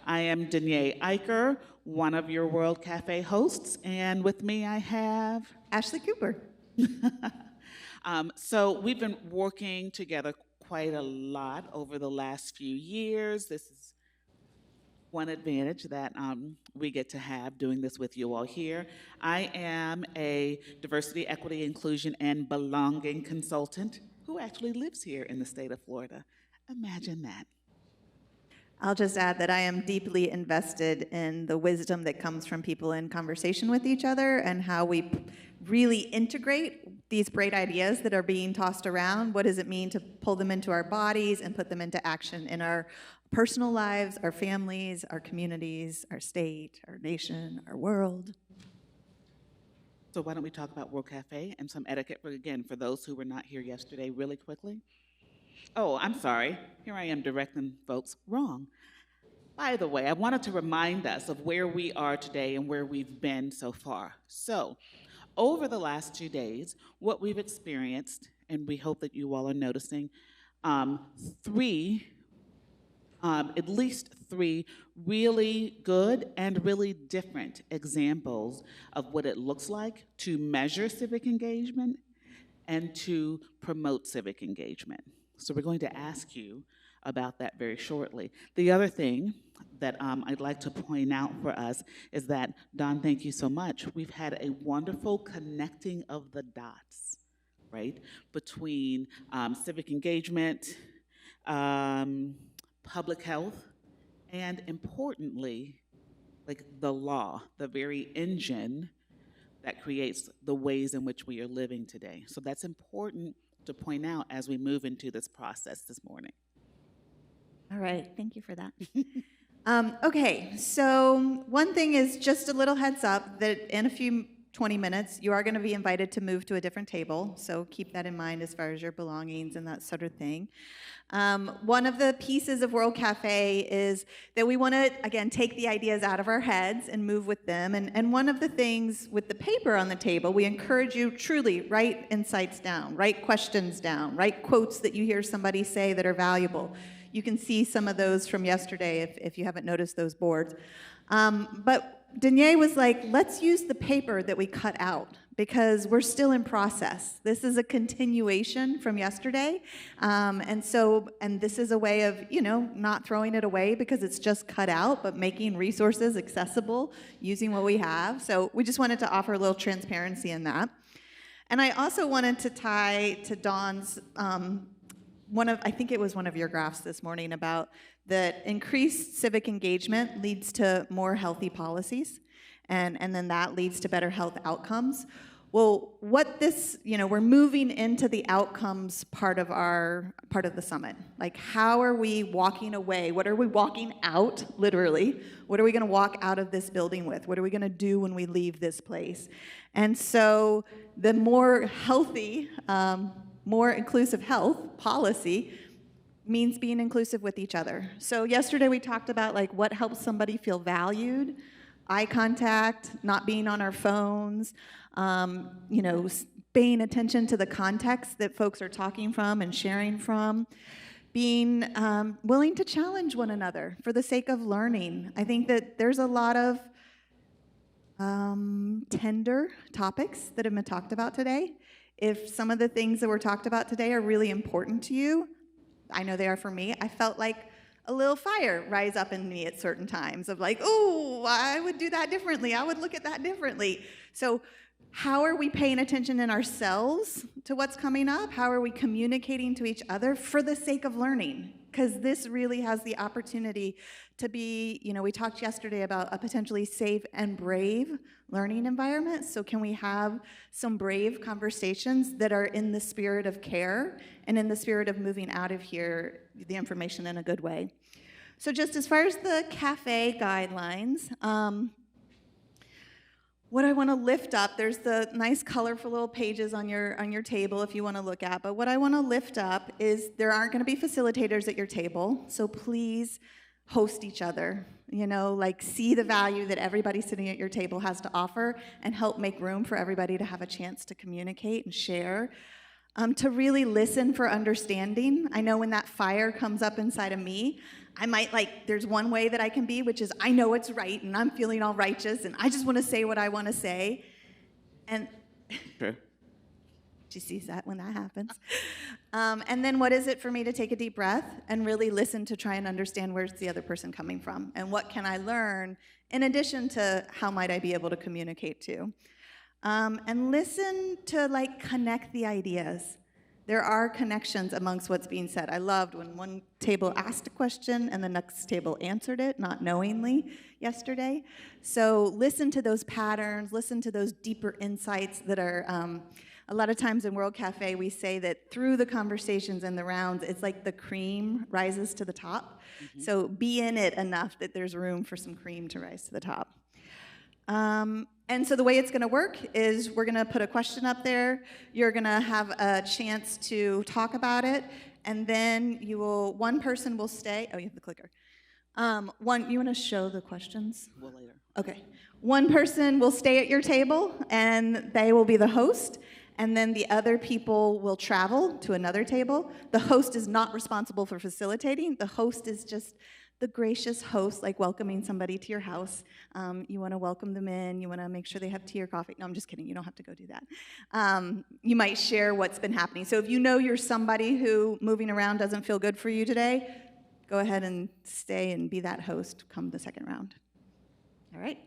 I am Danae Aicher, one of your World Cafe hosts, and with me I have. Ashley Cooper. So we've been working together quite a lot over the last few years. This is one advantage that we get to have doing this with you all here. I am a diversity, equity, inclusion, and belonging consultant who actually lives here in the state of Florida. Imagine that. I'll just add that I am deeply invested in the wisdom that comes from people in conversation with each other and how we really integrate these great ideas that are being tossed around. What does it mean to pull them into our bodies and put them into action in our personal lives, our families, our communities, our state, our nation, our world? So why don't we talk about World Cafe and some etiquette, again, for those who were not here yesterday, really quickly? Oh, I'm sorry. Here I am directing folks wrong. By the way, I wanted to remind us of where we are today and where we've been so far. So, over the last 2 days, what we've experienced, and we hope that you all are noticing, at least three really good and really different examples of what it looks like to measure civic engagement and to promote civic engagement. So we're going to ask you about that very shortly. The other thing that I'd like to point out for us is that, Don, thank you so much. We've had a wonderful connecting of the dots, right, between civic engagement, public health, and importantly, like the law, the very engine that creates the ways in which we are living today. So that's important to point out as we move into this process this morning. All right, thank you for that. Okay, so one thing is just a little heads up that in a few 20 minutes, you are going to be invited to move to a different table, so keep that in mind as far as your belongings and that sort of thing. One of the pieces of World Cafe is that we want to, again, take the ideas out of our heads and move with them. And one of the things with the paper on the table, we encourage you truly write insights down, write questions down, write quotes that you hear somebody say that are valuable. You can see some of those from yesterday if you haven't noticed those boards. But Danae was like, let's use the paper that we cut out because we're still in process. This is a continuation from yesterday. And this is a way of, not throwing it away because it's just cut out, but making resources accessible using what we have. So we just wanted to offer a little transparency in that. And I also wanted to tie to Dawn's I think it was one of your graphs this morning about that increased civic engagement leads to more healthy policies, and then that leads to better health outcomes. Well, we're moving into the outcomes part of the summit. Like, how are we walking away? What are we walking out, literally? What are we going to walk out of this building with? What are we going to do when we leave this place? And so the more healthy, more inclusive health policy means being inclusive with each other. So yesterday we talked about what helps somebody feel valued, eye contact, not being on our phones, paying attention to the context that folks are talking from and sharing from, being willing to challenge one another for the sake of learning. I think that there's a lot of tender topics that have been talked about today. If some of the things that were talked about today are really important to you, I know they are for me, I felt like a little fire rise up in me at certain times of oh, I would do that differently. I would look at that differently. So how are we paying attention in ourselves to what's coming up? How are we communicating to each other for the sake of learning? Because this really has the opportunity to be, we talked yesterday about a potentially safe and brave learning environment. So can we have some brave conversations that are in the spirit of care and in the spirit of moving out of here the information in a good way? So just as far as the cafe guidelines, what I want to lift up, there's the nice colorful little pages on your table if you want to look at, but what I want to lift up is there aren't going to be facilitators at your table, so please host each other, see the value that everybody sitting at your table has to offer and help make room for everybody to have a chance to communicate and share. to really listen for understanding. I know when that fire comes up inside of me, I might there's one way that I can be, which is I know it's right and I'm feeling all righteous and I just want to say what I want to say. And Sure. she sees that when that happens. And then what is it for me to take a deep breath and really listen to try and understand where's the other person coming from and what can I learn in addition to how might I be able to communicate to. And listen to connect the ideas. There are connections amongst what's being said. I loved when one table asked a question and the next table answered it, not knowingly, yesterday. So listen to those patterns, listen to those deeper insights that are, a lot of times in World Cafe, we say that through the conversations and the rounds, it's like the cream rises to the top. Mm-hmm. So be in it enough that there's room for some cream to rise to the top. And so the way it's going to work is we're going to put a question up there. You're going to have a chance to talk about it, and then one person will stay. Oh, you have the clicker. You want to show the questions? Well, later. Okay. One person will stay at your table, and they will be the host, and then the other people will travel to another table. The host is not responsible for facilitating. The host is just the gracious host, like welcoming somebody to your house. You want to welcome them in. You want to make sure they have tea or coffee. No, I'm just kidding. You don't have to go do that. You might share what's been happening. So if you know you're somebody who moving around doesn't feel good for you today, go ahead and stay and be that host come the second round. All right?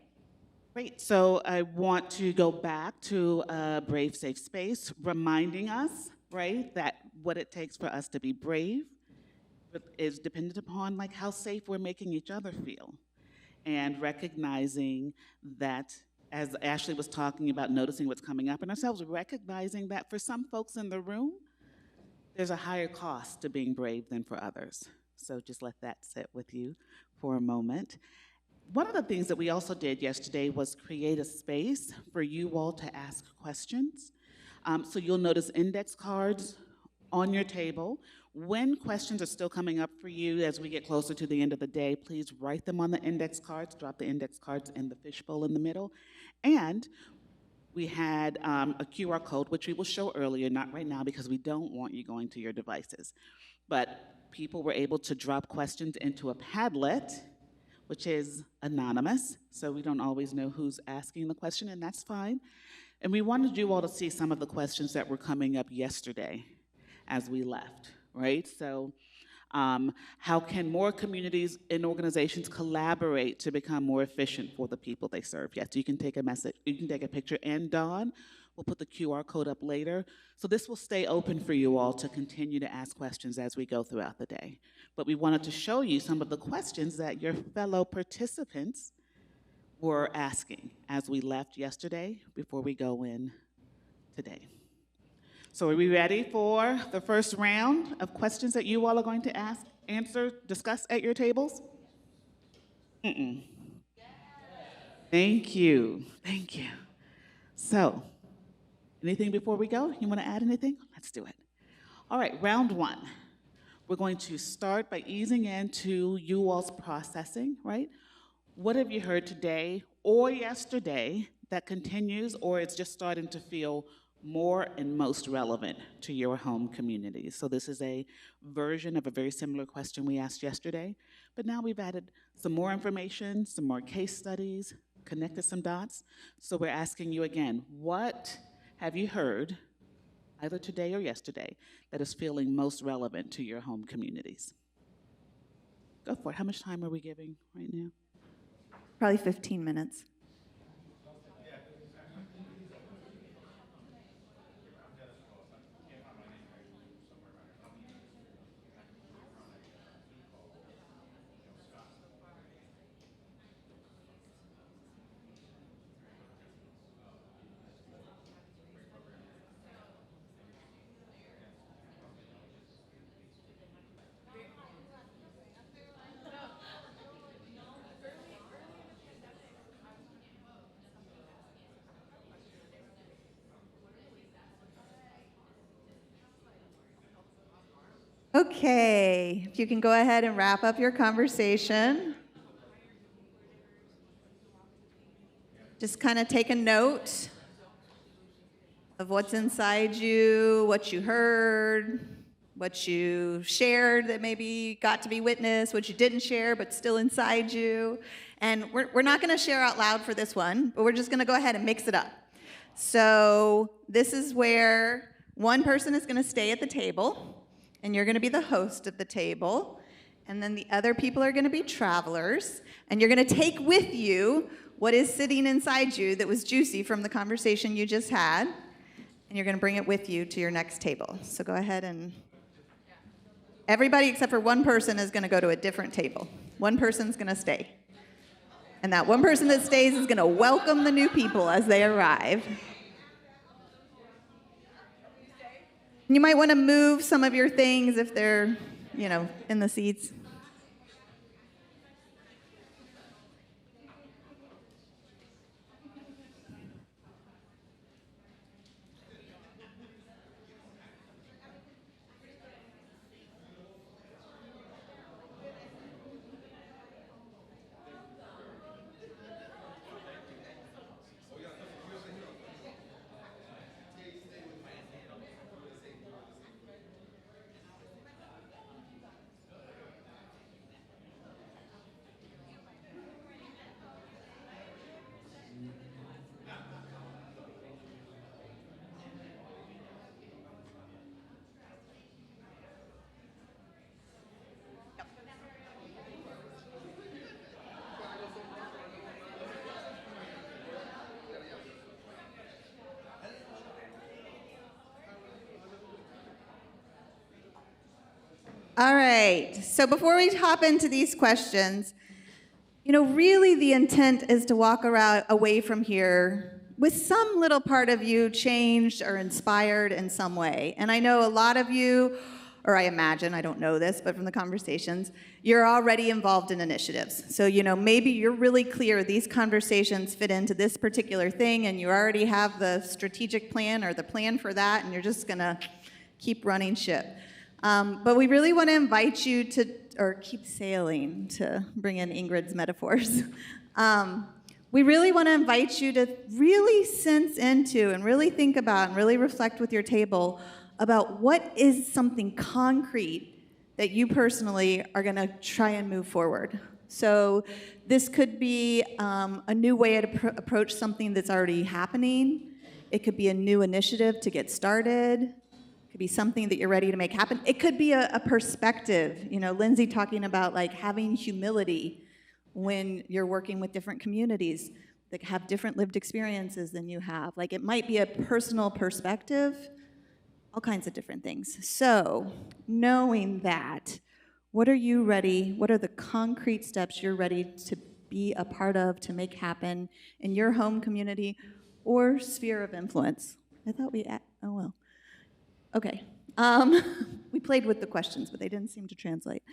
Great. So I want to go back to a brave, safe space, reminding us, right, that what it takes for us to be brave is dependent upon how safe we're making each other feel, and recognizing that, as Ashley was talking about, noticing what's coming up in ourselves, recognizing that for some folks in the room, there's a higher cost to being brave than for others. So just let that sit with you for a moment. One of the things that we also did yesterday was create a space for you all to ask questions. So you'll notice index cards on your table. When questions are still coming up for you as we get closer to the end of the day, please write them on the index cards, drop the index cards in the fishbowl in the middle. And we had a QR code, which we will show earlier, not right now because we don't want you going to your devices. But people were able to drop questions into a Padlet, which is anonymous, so we don't always know who's asking the question, and that's fine. And we wanted you all to see some of the questions that were coming up yesterday as we left, right? So how can more communities and organizations collaborate to become more efficient for the people they serve? Yes, you can take a message, you can take a picture, and Dawn, we'll put the QR code up later. So this will stay open for you all to continue to ask questions as we go throughout the day. But we wanted to show you some of the questions that your fellow participants were asking as we left yesterday before we go in today. So are we ready for the first round of questions that you all are going to ask, answer, discuss at your tables? Mm-mm. Thank you. Thank you. So, anything before we go? You want to add anything? Let's do it. All right, round one. We're going to start by easing into you all's processing, right? What have you heard today or yesterday that continues or it's just starting to feel more and most relevant to your home communities? So this is a version of a very similar question we asked yesterday, but now we've added some more information, some more case studies, connected some dots. So we're asking you again, what have you heard, either today or yesterday, that is feeling most relevant to your home communities? Go for it. How much time are we giving right now? Probably 15 minutes. Okay, if you can go ahead and wrap up your conversation. Just kind of take a note of what's inside you, what you heard, what you shared that maybe got to be witnessed, what you didn't share but still inside you. And we're not going to share out loud for this one, but we're just going to go ahead and mix it up. So this is where one person is going to stay at the table, and you're going to be the host of the table. And then the other people are going to be travelers, and you're going to take with you what is sitting inside you that was juicy from the conversation you just had, and you're going to bring it with you to your next table. So go ahead and everybody except for one person is going to go to a different table. One person's going to stay. And that one person that stays is going to welcome the new people as they arrive. You might want to move some of your things if they're, in the seats. All right, so before we hop into these questions, really the intent is to walk away from here with some little part of you changed or inspired in some way. And I know a lot of you, or I imagine, I don't know this, but from the conversations, you're already involved in initiatives. So, maybe you're really clear these conversations fit into this particular thing, and you already have the strategic plan or the plan for that, and you're just gonna keep running ship. But we really want to invite you or keep sailing, to bring in Ingrid's metaphors. We really want to invite you to really sense into and really think about and really reflect with your table about what is something concrete that you personally are going to try and move forward. So this could be a new way to approach something that's already happening. It could be a new initiative to get started. It could be something that you're ready to make happen. It could be a perspective. Lindsay talking about having humility when you're working with different communities that have different lived experiences than you have. It might be a personal perspective, all kinds of different things. So knowing that, what are you ready? What are the concrete steps you're ready to be a part of, to make happen in your home community or sphere of influence? I thought oh well. Okay, we played with the questions, but they didn't seem to translate.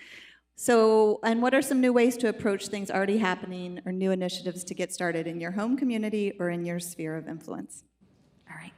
So, and what are some new ways to approach things already happening or new initiatives to get started in your home community or in your sphere of influence? All right.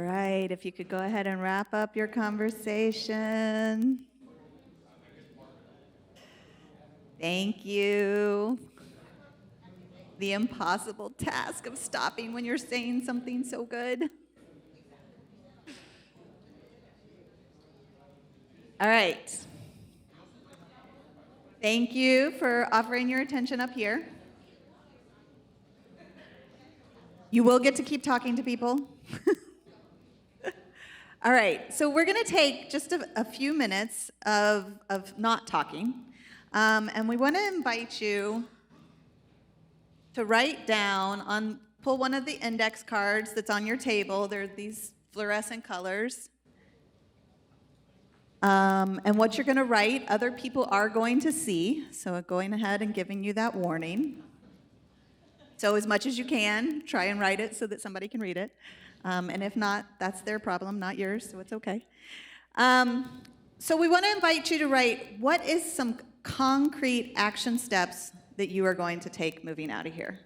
All right, if you could go ahead and wrap up your conversation. Thank you. The impossible task of stopping when you're saying something so good. All right. Thank you for offering your attention up here. You will get to keep talking to people. All right, so we're going to take just a few minutes of not talking, and we want to invite you to write down pull one of the index cards that's on your table. They're these fluorescent colors. And what you're going to write, other people are going to see, so going ahead and giving you that warning. So as much as you can, try and write it so that somebody can read it. And if not, that's their problem, not yours, so it's okay. So we want to invite you to write, what is some concrete action steps that you are going to take moving out of here?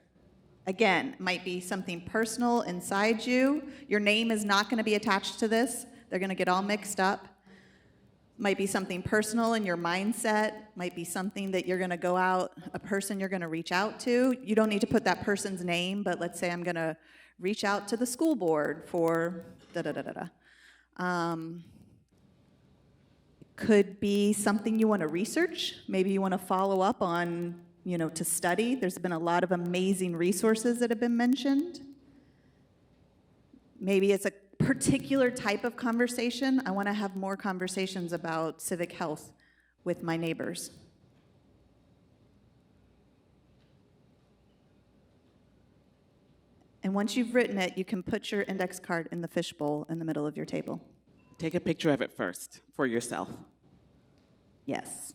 Again, it might be something personal inside you. Your name is not going to be attached to this. They're going to get all mixed up. Might be something personal in your mindset, might be something that you're going to go out, a person you're going to reach out to. You don't need to put that person's name, but let's say I'm going to reach out to the school board for da-da-da-da-da. Could be something you want to research. Maybe you want to follow up on, to study. There's been a lot of amazing resources that have been mentioned. Maybe it's a particular type of conversation. I want to have more conversations about civic health with my neighbors. And once you've written it, you can put your index card in the fishbowl in the middle of your table. Take a picture of it first for yourself. Yes.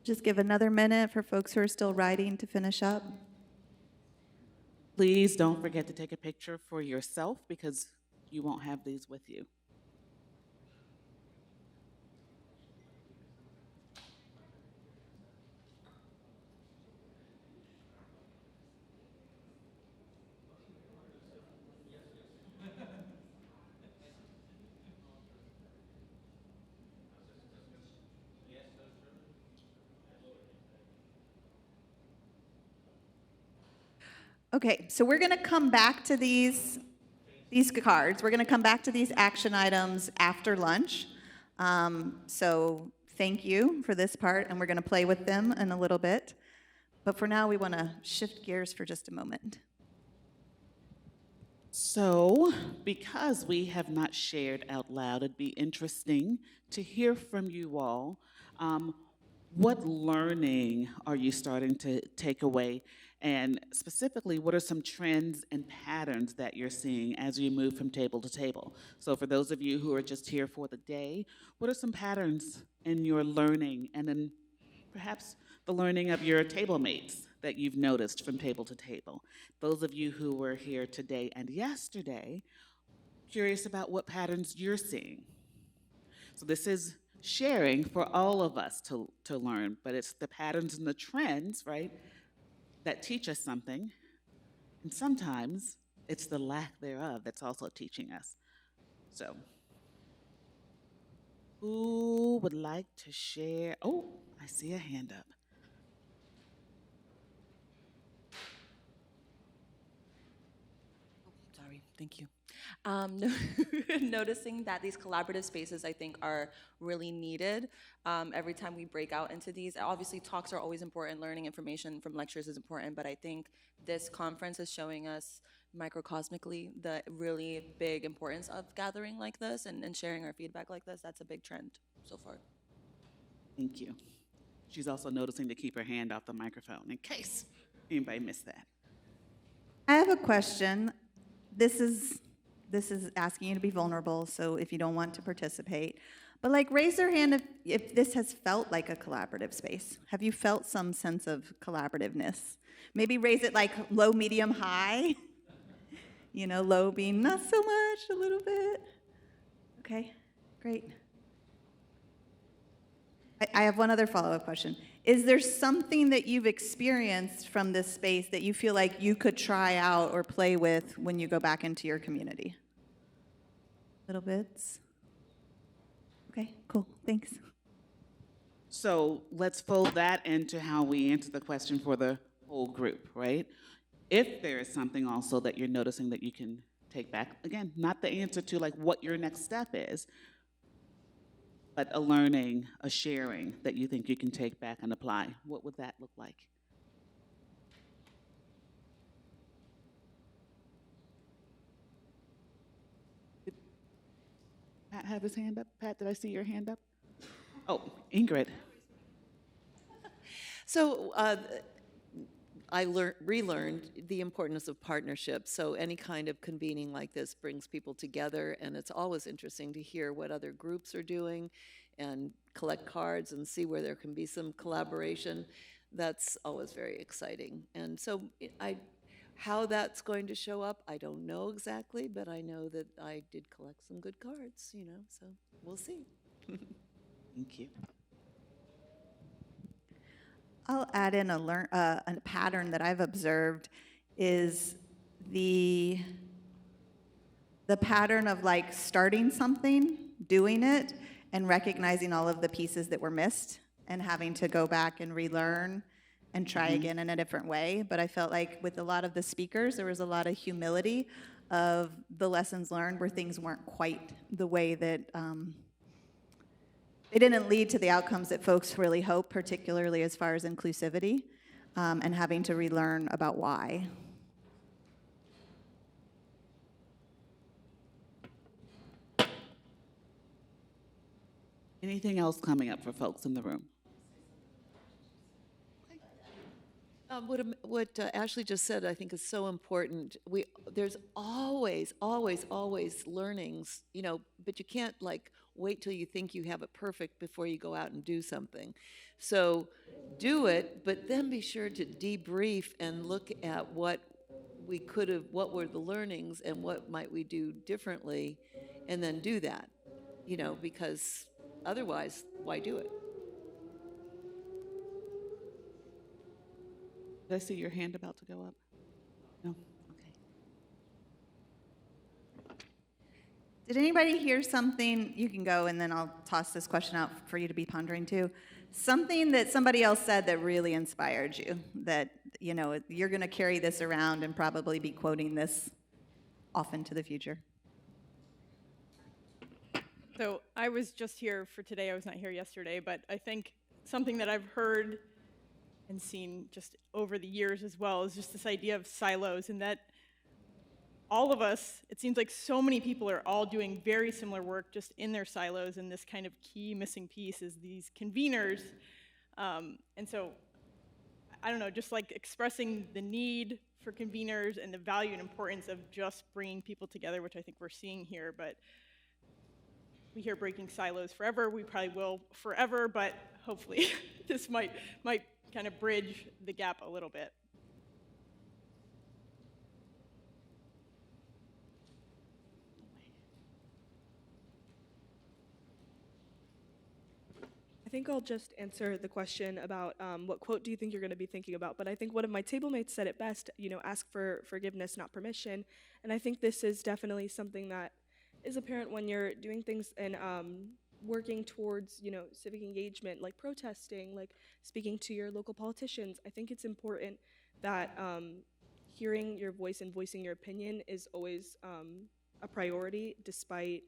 Just give another minute for folks who are still writing to finish up. Please don't forget to take a picture for yourself because you won't have these with you. Okay, so we're going to come back to these cards. We're going to come back to these action items after lunch. So thank you for this part, and we're going to play with them in a little bit. But for now, we want to shift gears for just a moment. So, because we have not shared out loud, it'd be interesting to hear from you all. What learning are you starting to take away? And specifically, what are some trends and patterns that you're seeing as you move from table to table? So for those of you who are just here for the day, what are some patterns in your learning and in perhaps the learning of your table mates that you've noticed from table to table? Those of you who were here today and yesterday, curious about what patterns you're seeing. So this is sharing for all of us to learn, but it's the patterns and the trends, right, that teach us something. And sometimes it's the lack thereof that's also teaching us. So, who would like to share? Oh, I see a hand up. Sorry, thank you. Noticing that these collaborative spaces, I think, are really needed every time we break out into these. Obviously, talks are always important, learning information from lectures is important, but I think this conference is showing us microcosmically the really big importance of gathering like this and sharing our feedback like this. That's a big trend so far. Thank you. She's also noticing to keep her hand off the microphone in case anybody missed that. I have a question. This is asking you to be vulnerable, so if you don't want to participate. But like raise your hand if this has felt like a collaborative space. Have you felt some sense of collaborativeness? Maybe raise it like low, medium, high. You know, low being not so much, a little bit. Okay, great. I have one other follow-up question. Is there something that you've experienced from this space that you feel like you could try out or play with when you go back into your community? Little bits? Okay, cool, thanks. So let's fold that into how we answer the question for the whole group, right? If there is something also that you're noticing that you can take back, again, not the answer to like what your next step is, but a learning, a sharing that you think you can take back and apply, what would that look like? Did Pat have his hand up? Pat, did I see your hand up? Oh, Ingrid. So I relearned the importance of partnerships. So any kind of convening like this brings people together, and it's always interesting to hear what other groups are doing and collect cards and see where there can be some collaboration. That's always very exciting. And so how that's going to show up, I don't know exactly, but I know that I did collect some good cards, so we'll see. Thank you. I'll add in a pattern that I've observed is the pattern of like starting something, doing it, and recognizing all of the pieces that were missed and having to go back and relearn and try again in a different way. But I felt like with a lot of the speakers, there was a lot of humility of the lessons learned where things weren't quite the way that they didn't lead to the outcomes that folks really hope, particularly as far as inclusivity, and having to relearn about why. Anything else coming up for folks in the room? What Ashley just said, I think, is so important. There's always learnings, but you can't like wait till you think you have it perfect before you go out and do something. So do it, but then be sure to debrief and look at what were the learnings and what might we do differently, and then do that, because otherwise, why do it? Did I see your hand about to go up? No? Okay. Did anybody hear something? You can go, and then I'll toss this question out for you to be pondering too. Something that somebody else said that really inspired you, that, you're going to carry this around and probably be quoting this off into the future. So I was just here for today. I was not here yesterday, but I think something that I've heard and seen just over the years as well is just this idea of silos, and that all of us, it seems like so many people are all doing very similar work just in their silos, and this kind of key missing piece is these conveners. And so, I don't know, just like expressing the need for conveners and the value and importance of just bringing people together, which I think we're seeing here, but we hear breaking silos forever. We probably will forever, but hopefully this might kind of bridge the gap a little bit. I think I'll just answer the question about what quote do you think you're going to be thinking about. But I think one of my table mates said it best, ask for forgiveness, not permission. And I think this is definitely something that is apparent when you're doing things and working towards, civic engagement, like protesting, like speaking to your local politicians. I think it's important that hearing your voice and voicing your opinion is always a priority, despite,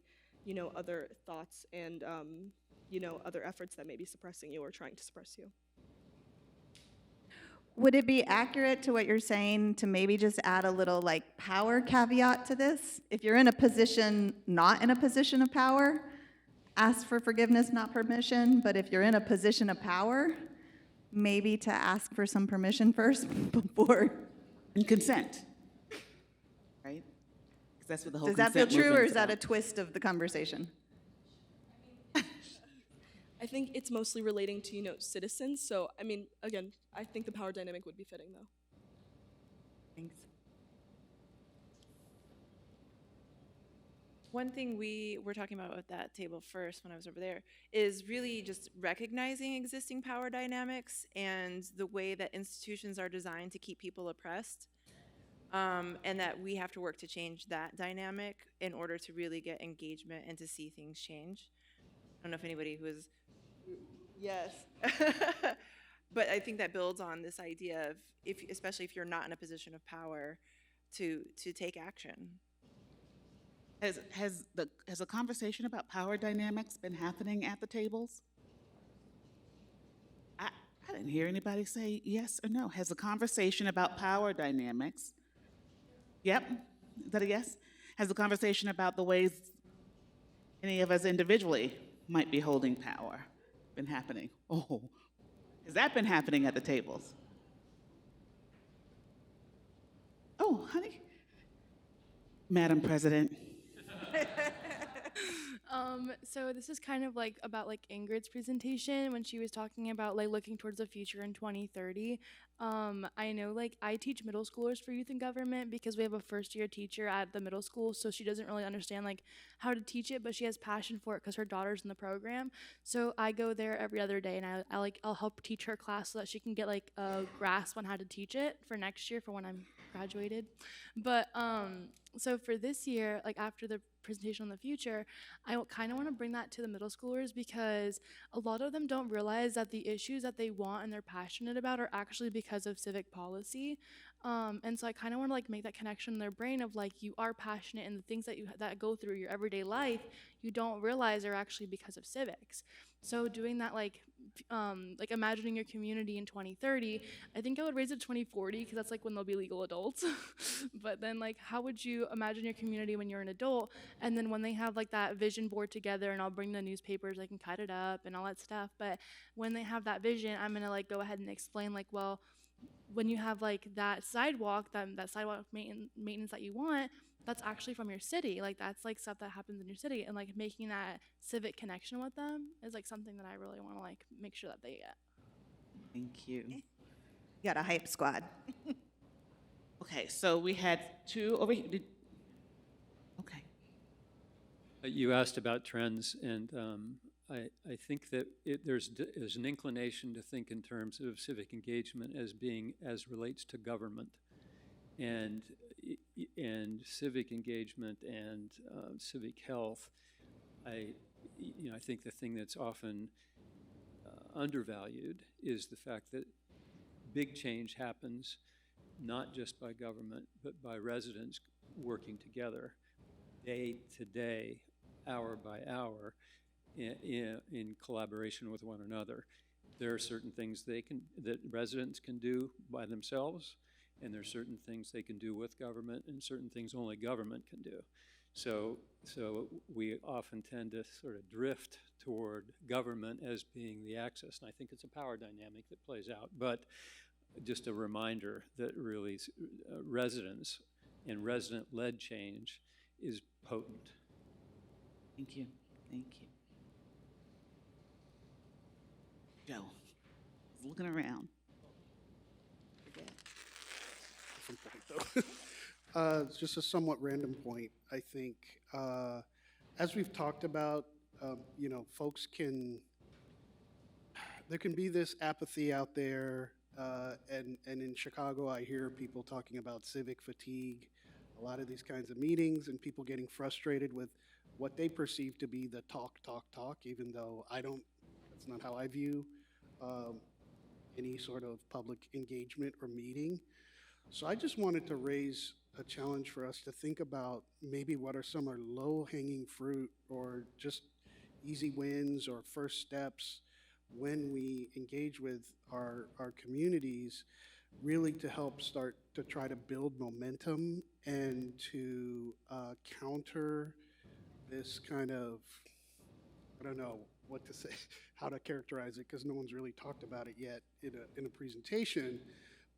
other thoughts and other efforts that may be suppressing you or trying to suppress you. Would it be accurate to what you're saying to maybe just add a little like power caveat to this? If you're in a position, not in a position of power, ask for forgiveness, not permission. But if you're in a position of power, maybe to ask for some permission first before. And consent, right? Because that's what the whole Does that feel consent true, or movement's is that a about. twist of the conversation? I think it's mostly relating to, citizens. So, again, I think the power dynamic would be fitting, though. Thanks. One thing we were talking about at that table first when I was over there is really just recognizing existing power dynamics and the way that institutions are designed to keep people oppressed, and that we have to work to change that dynamic in order to really get engagement and to see things change. I don't know if anybody who is, yes, but I think that builds on this idea of, especially if you're not in a position of power, to take action. Has a conversation about power dynamics been happening at the tables? I didn't hear anybody say yes or no. Has a conversation about power dynamics? Yep. Is that a yes? Has a conversation about the ways any of us individually might be holding power been happening? Oh, has that been happening at the tables? Oh, honey. Madam President. So this is kind of like about like Ingrid's presentation when she was talking about like looking towards the future in 2030. I know like I teach middle schoolers for youth and government because we have a first year teacher at the middle school, so she doesn't really understand like how to teach it, but she has passion for it because her daughter's in the program. So I go there every other day and I'll help teach her class so that she can get like a grasp on how to teach it for next year for when I'm graduated. But so for this year, like after the presentation on the future, I kind of want to bring that to the middle schoolers because a lot of them don't realize that the issues that they want and they're passionate about are actually because of civic policy. And so I kind of want to like make that connection in their brain of like you are passionate and the things that go through your everyday life you don't realize are actually because of civics. So doing that like imagining your community in 2030, I think I would raise it to 2040 because that's like when they'll be legal adults. But then like how would you imagine your community when you're an adult? And then when they have like that vision board together, and I'll bring the newspapers, I can cut it up and all that stuff. But when they have that vision, I'm gonna like go ahead and explain like, well, when you have like that sidewalk, that sidewalk maintenance that you want, that's actually from your city. Like that's like stuff that happens in your city, and like making that civic connection with them is like something that I really want to like make sure that they get. Thank you. You got a hype squad. Okay, so we had two over here. Okay. You asked about trends, and I think that there's an inclination to think in terms of civic engagement as being as relates to government, and civic engagement and civic health. I think the thing that's often undervalued is the fact that big change happens not just by government but by residents working together, day to day, hour by hour, in collaboration with one another. There are certain things that residents can do by themselves, and there are certain things they can do with government, and certain things only government can do. So we often tend to sort of drift toward government as being the axis, and I think it's a power dynamic that plays out. But just a reminder that really residents and resident-led change is potent. Thank you. Thank you. Joe, I was looking around. Different point, though. Just a somewhat random point. I think, as we've talked about, folks can there can be this apathy out there, and in Chicago, I hear people talking about civic fatigue, a lot of these kinds of meetings, and people getting frustrated with what they perceive to be the talk, talk, talk, even though I don't, that's not how I view um, any sort of public engagement or meeting. So I just wanted to raise a challenge for us to think about maybe what are some are low-hanging fruit or just easy wins or first steps when we engage with our communities, really to help start to try to build momentum and to counter this kind of, I don't know what to say, how to characterize it, because no one's really talked about it yet in a presentation,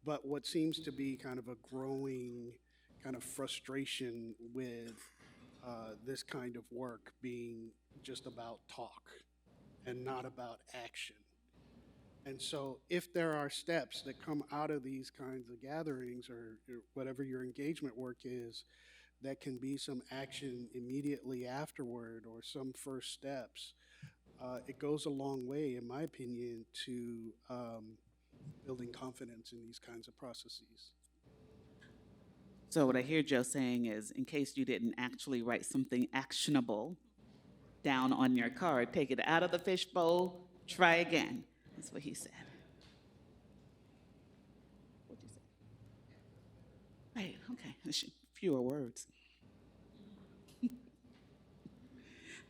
but what seems to be kind of a growing kind of frustration with this kind of work being just about talk and not about action. And so if there are steps that come out of these kinds of gatherings or whatever your engagement work is, that can be some action immediately afterward or some first steps, it goes a long way, in my opinion, to building confidence in these kinds of processes. So what I hear Joe saying is, in case you didn't actually write something actionable down on your card, take it out of the fishbowl, try again. That's what he said. What'd you say? Right, okay, fewer words.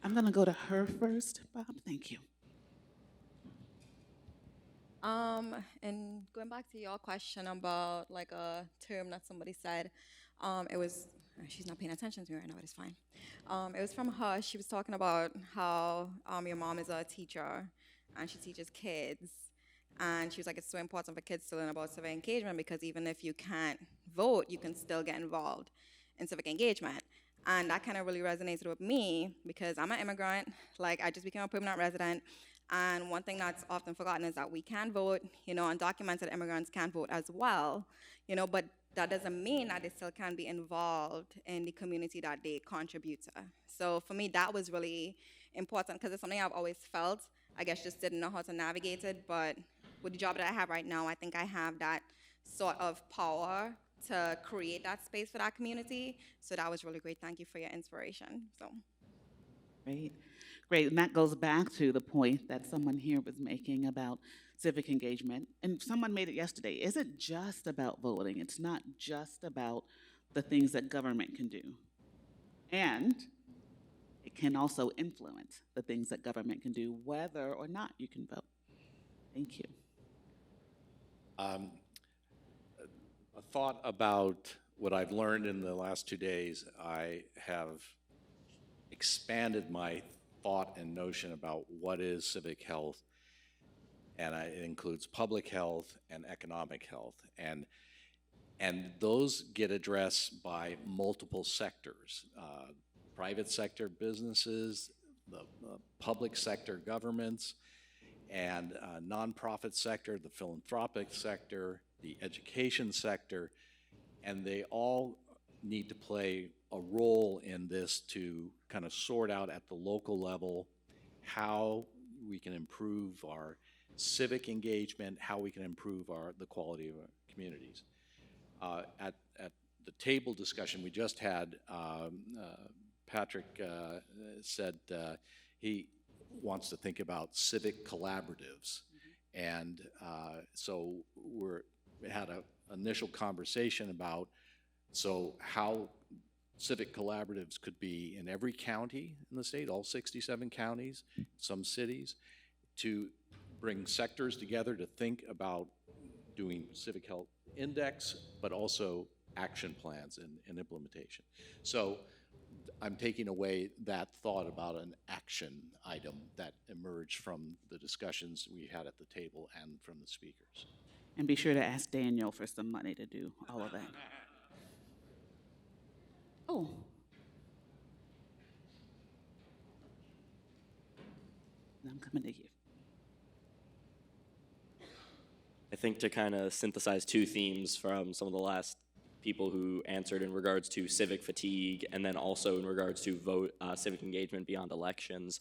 I'm gonna go to her first, Bob, thank you. And going back to your question about like a term that somebody said, it was, she's not paying attention to me right now, but it's fine. It was from her. She was talking about how your mom is a teacher and she teaches kids. And she was like, it's so important for kids to learn about civic engagement because even if you can't vote, you can still get involved in civic engagement. And that kind of really resonated with me because I'm an immigrant. Like, I just became a permanent resident. And one thing that's often forgotten is that we can vote, undocumented immigrants can vote as well, but that doesn't mean that they still can be involved in the community that they contribute to. So for me, that was really important because it's something I've always felt. I guess just didn't know how to navigate it, but with the job that I have right now, I think I have that sort of power to create that space for that community. So that was really great. Thank you for your inspiration. Great, great, and that goes back to the point that someone here was making about civic engagement, and someone made it yesterday. It isn't just about voting. It's not just about the things that government can do. And it can also influence the things that government can do, whether or not you can vote. Thank you. A thought about what I've learned in the last 2 days. I have expanded my thought and notion about what is civic health, and it includes public health and economic health, and those get addressed by multiple sectors, private sector businesses, the public sector governments, and nonprofit sector, the philanthropic sector, the education sector, and they all need to play a role in this to kind of sort out at the local level how we can improve our civic engagement, how we can improve the quality of our communities. At the table discussion we just had, Patrick said he wants to think about civic collaboratives. And so we had an initial conversation about how civic collaboratives could be in every county in the state, all 67 counties, some cities, to bring sectors together to think about doing civic health index, but also action plans and implementation. So I'm taking away that thought about an action item that emerged from the discussions we had at the table and from the speakers. And be sure to ask Daniel for some money to do all of that. Oh. I'm coming to you. I think to kind of synthesize two themes from some of the last people who answered in regards to civic fatigue and then also in regards to civic engagement beyond elections,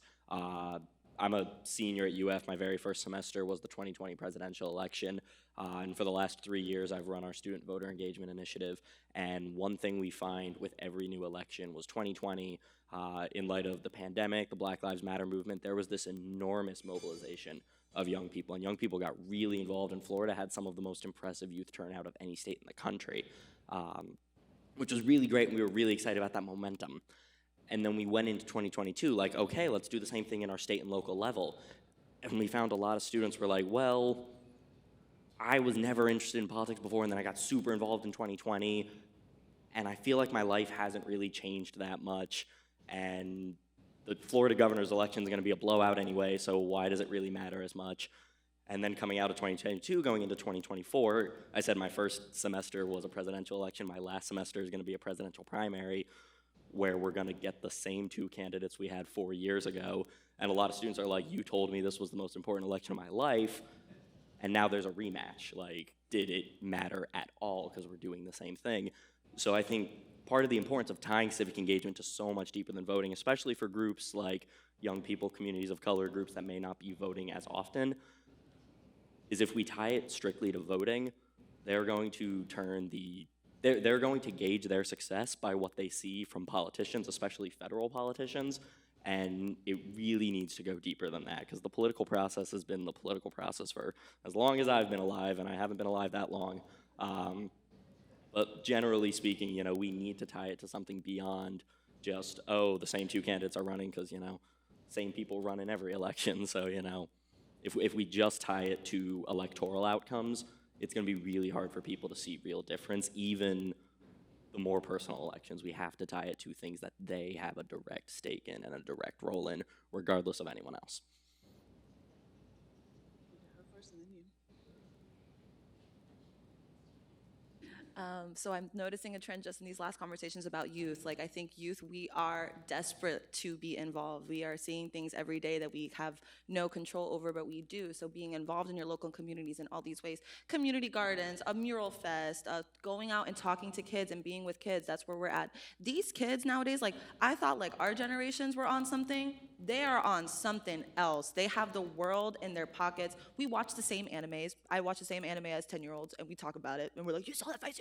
I'm a senior at UF. My very first semester was the 2020 presidential election. And for the last 3 years, I've run our student voter engagement initiative. And one thing we find with every new election was 2020, in light of the pandemic, the Black Lives Matter movement, there was this enormous mobilization of young people. And young people got really involved. And Florida had some of the most impressive youth turnout of any state in the country, which was really great. And we were really excited about that momentum. And then we went into 2022 like, okay, let's do the same thing in our state and local level. And we found a lot of students were like, well, I was never interested in politics before, and then I got super involved in 2020, and I feel like my life hasn't really changed that much, and the Florida governor's election is going to be a blowout anyway, so why does it really matter as much? And then coming out of 2022, going into 2024, I said my first semester was a presidential election. My last semester is going to be a presidential primary, where we're going to get the same two candidates we had 4 years ago. And a lot of students are like, you told me this was the most important election of my life, and now there's a rematch. Like, did it matter at all? Because we're doing the same thing. So I think part of the importance of tying civic engagement to so much deeper than voting, especially for groups like young people, communities of color, groups that may not be voting as often, is if we tie it strictly to voting, they're going to they're going to gauge their success by what they see from politicians, especially federal politicians, and it really needs to go deeper than that, because the political process has been the political process for as long as I've been alive, and I haven't been alive that long. But generally speaking, you know, we need to tie it to something beyond just, oh, the same two candidates are running, because, you know, same people run in every election, so, you know, if we just tie it to electoral outcomes, it's going to be really hard for people to see real difference. Even the more personal elections, we have to tie it to things that they have a direct stake in and a direct role in, regardless of anyone else. So I'm noticing a trend just in these last conversations about youth. Like, I think youth, we are desperate to be involved. We are seeing things every day that we have no control over, but we do. So being involved in your local communities in all these ways, community gardens, a mural fest, going out and talking to kids and being with kids, that's where we're at. These kids nowadays, like, I thought like our generations were on something. They are on something else. They have the world in their pockets. We watch the same animes. I watch the same anime as 10-year-olds, and we talk about it, and we're like, you saw that fight?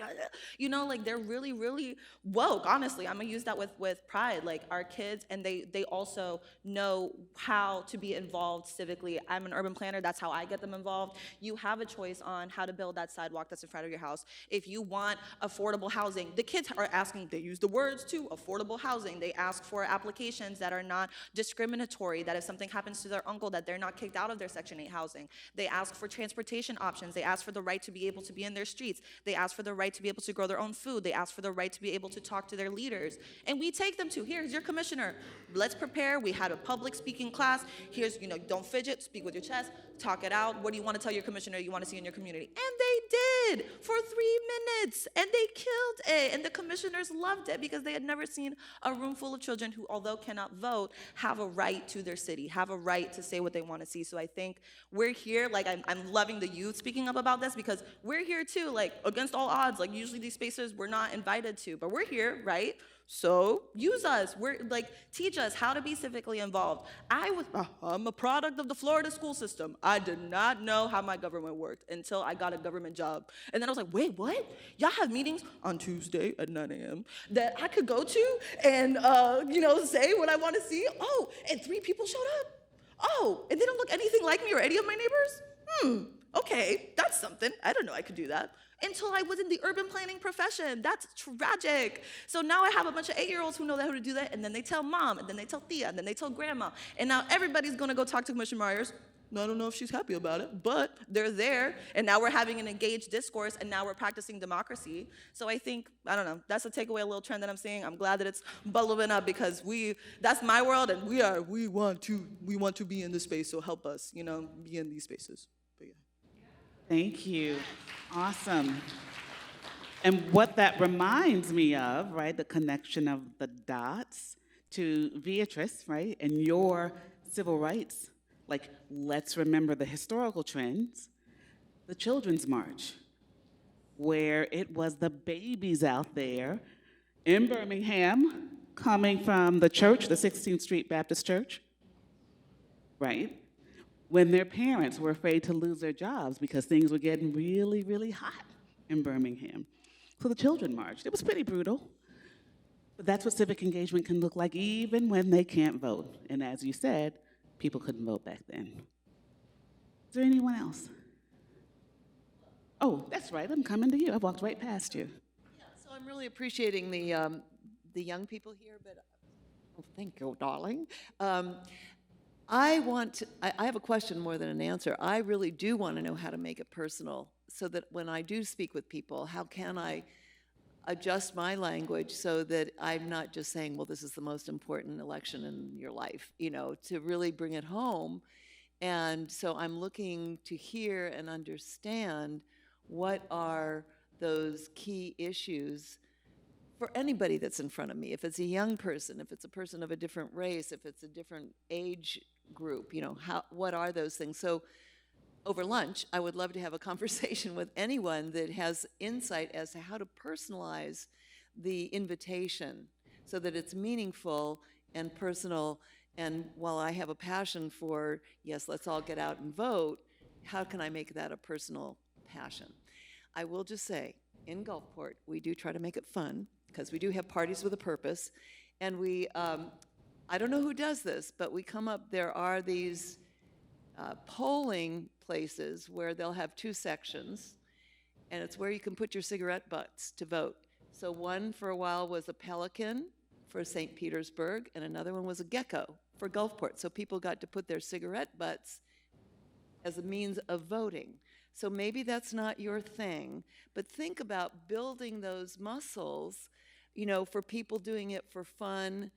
You know, like, they're really, really woke, honestly. I'm gonna use that with pride. Like, our kids, and they also know how to be involved civically. I'm an urban planner. That's how I get them involved. You have a choice on how to build that sidewalk that's in front of your house. If you want affordable housing, the kids are asking, they use the words too, affordable housing. They ask for applications that are not discriminatory, that if something happens to their uncle, that they're not kicked out of their Section 8 housing. They ask for transportation options. They ask for the right to be able to be in their streets. They ask for the right to be able to grow their own food. They ask for the right to be able to talk to their leaders. And we take them to, here's your commissioner. Let's prepare. We had a public speaking class. Here's, you know, don't fidget, speak with your chest, talk it out. What do you want to tell your commissioner you want to see in your community? And they did for 3 minutes, and they killed it. And the commissioners loved it because they had never seen a room full of children who, although cannot vote, have a right to their city, have a right to say what they want to see. So I think we're here, like, I'm loving the youth speaking up about this, because we're here too, like, against all odds. Like, usually these spaces we're not invited to, but we're here, right? So use us. We're like, teach us how to be civically involved. I'm a product of the Florida school system. I did not know how my government worked until I got a government job. And then I was like, wait, what? Y'all have meetings on Tuesday at 9 a.m. that I could go to and, say what I want to see? Oh, and 3 people showed up. Oh, and they don't look anything like me or any of my neighbors? Okay, that's something. I don't know I could do that. Until I was in the urban planning profession. That's tragic. So now I have a bunch of 8-year-olds who know how to do that, and then they tell mom, and then they tell Thea, and then they tell grandma. And now everybody's gonna go talk to Commissioner Myers. I don't know if she's happy about it, but they're there, and now we're having an engaged discourse, and now we're practicing democracy. So I think, I don't know, that's a takeaway, a little trend that I'm seeing. I'm glad that it's bubbling up, because that's my world, and we want to be in this space, so help us, be in these spaces. But yeah. Thank you. Awesome. And what that reminds me of, right, the connection of the dots to Beatrice, right, and your civil rights. Like, let's remember the historical trends. The Children's March, where it was the babies out there in Birmingham coming from the church, the 16th Street Baptist Church, right? When their parents were afraid to lose their jobs because things were getting really, really hot in Birmingham. So the children marched. It was pretty brutal. But that's what civic engagement can look like even when they can't vote. And as you said, people couldn't vote back then. Is there anyone else? Oh, that's right, I'm coming to you. I walked right past you. So I'm really appreciating the young people here, but oh, thank you, darling. I have a question more than an answer. I really do want to know how to make it personal so that when I do speak with people, how can I adjust my language so that I'm not just saying, well, this is the most important election in your life, to really bring it home. And so I'm looking to hear and understand what are those key issues for anybody that's in front of me. If it's a young person, if it's a person of a different race, if it's a different age group, what are those things? So over lunch, I would love to have a conversation with anyone that has insight as to how to personalize the invitation so that it's meaningful and personal. And while I have a passion for, yes, let's all get out and vote, how can I make that a personal passion? I will just say, in Gulfport, we do try to make it fun because we do have parties with a purpose. And I don't know who does this, but there are these polling places where they'll have two sections, and it's where you can put your cigarette butts to vote. So one for a while was a pelican for St. Petersburg, and another one was a gecko for Gulfport. So people got to put their cigarette butts as a means of voting. So maybe that's not your thing, but think about building those muscles, for people doing it for fun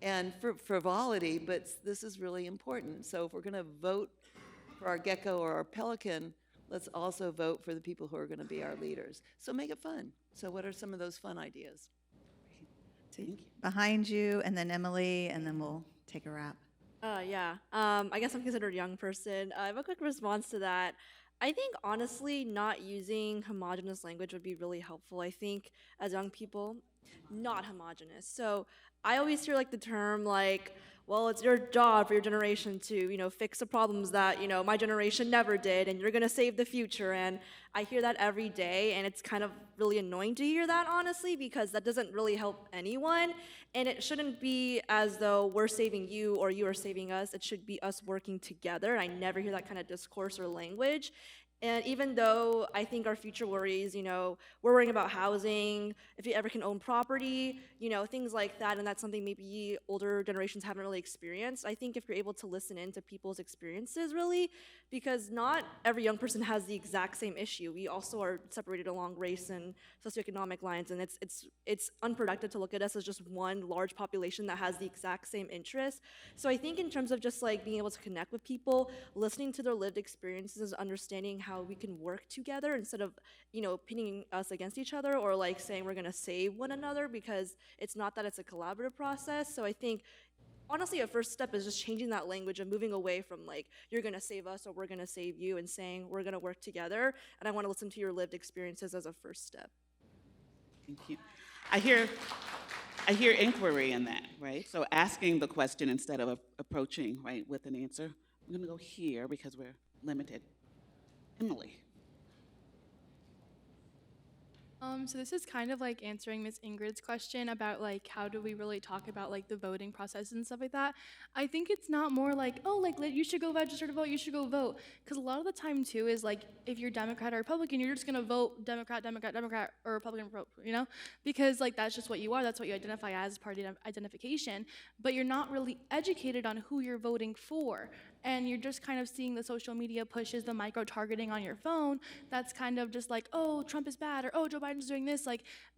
and for frivolity, but this is really important. So if we're going to vote for our gecko or our pelican, let's also vote for the people who are going to be our leaders. So make it fun. So what are some of those fun ideas? Thank you. Behind you, and then Emily, and then we'll take a wrap. Yeah. I guess I'm considered a young person. I have a quick response to that. I think honestly, not using homogenous language would be really helpful. I think as young people, not homogenous. So I always hear the term well, it's your job for your generation to, fix the problems that, my generation never did, and you're gonna save the future. And I hear that every day, and it's kind of really annoying to hear that, honestly, because that doesn't really help anyone. And it shouldn't be as though we're saving you or you are saving us. It should be us working together. I never hear that kind of discourse or language. And even though I think our future worries, we're worrying about housing, if you ever can own property, things like that, and that's something maybe older generations haven't really experienced. I think if you're able to listen in to people's experiences, really, because not every young person has the exact same issue. We also are separated along race and socioeconomic lines, and it's unproductive to look at us as just one large population that has the exact same interests. So I think in terms of just being able to connect with people, listening to their lived experiences, understanding how we can work together instead of, pinning us against each other or saying we're gonna save one another, because it's not that, it's a collaborative process. So I think honestly a first step is just changing that language and moving away from you're gonna save us or we're gonna save you, and saying we're gonna work together, and I wanna listen to your lived experiences as a first step. Thank you. I hear inquiry in that, right? So asking the question instead of approaching, right, with an answer. I'm gonna go here because we're limited. Emily. So this is kind of answering Miss Ingrid's question about how do we really talk about the voting process and stuff like that. I think it's not more you should go register to vote, you should go vote, because a lot of the time too is if you're Democrat or Republican, you're just gonna vote Democrat, or Republican, because that's just what you are, that's what you identify as, party identification, but you're not really educated on who you're voting for. And you're just kind of seeing the social media pushes, the micro-targeting on your phone. That's kind of just oh, Trump is bad, or oh, Joe Biden's doing this.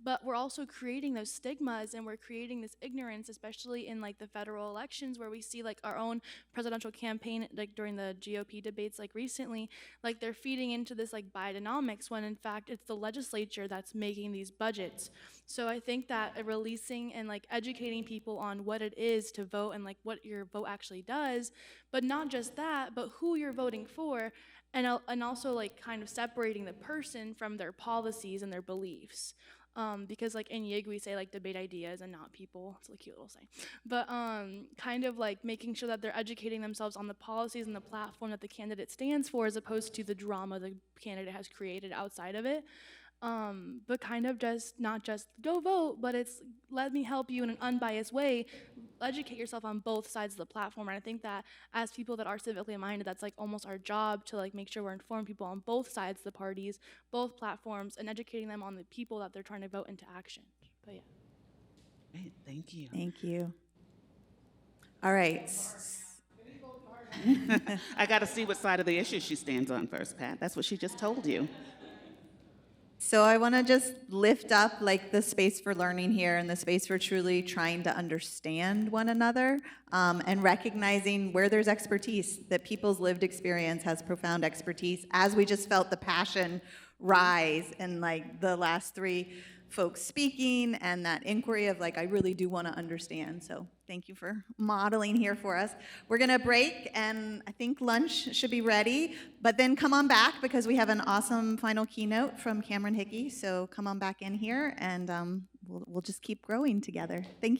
But we're also creating those stigmas, and we're creating this ignorance, especially in the federal elections, where we see our own presidential campaign, during the GOP debates, recently, they're feeding into this Bidenomics, when in fact it's the legislature that's making these budgets. So I think that releasing and educating people on what it is to vote and what your vote actually does, but not just that, but who you're voting for, and also kind of separating the person from their policies and their beliefs. Because like in YIG we say like debate ideas and not people. It's a cute little saying. But kind of like making sure that they're educating themselves on the policies and the platform that the candidate stands for, as opposed to the drama the candidate has created outside of it. But kind of just not just go vote, but it's let me help you in an unbiased way. Educate yourself on both sides of the platform. And I think that as people that are civically minded, that's like almost our job to like make sure we're informing people on both sides of the parties, both platforms, and educating them on the people that they're trying to vote into action. But yeah. Great, thank you. Thank you. All right. I got to see what side of the issue she stands on first, Pat. That's what she just told you. So I want to just lift up like the space for learning here and the space for truly trying to understand one another, and recognizing where there's expertise, that people's lived experience has profound expertise, as we just felt the passion rise in like the last three folks speaking, and that inquiry of like, I really do want to understand. So thank you for modeling here for us. We're going to break, and I think lunch should be ready, but then come on back because we have an awesome final keynote from Cameron Hickey. So come on back in here, and we'll just keep growing together. Thank you.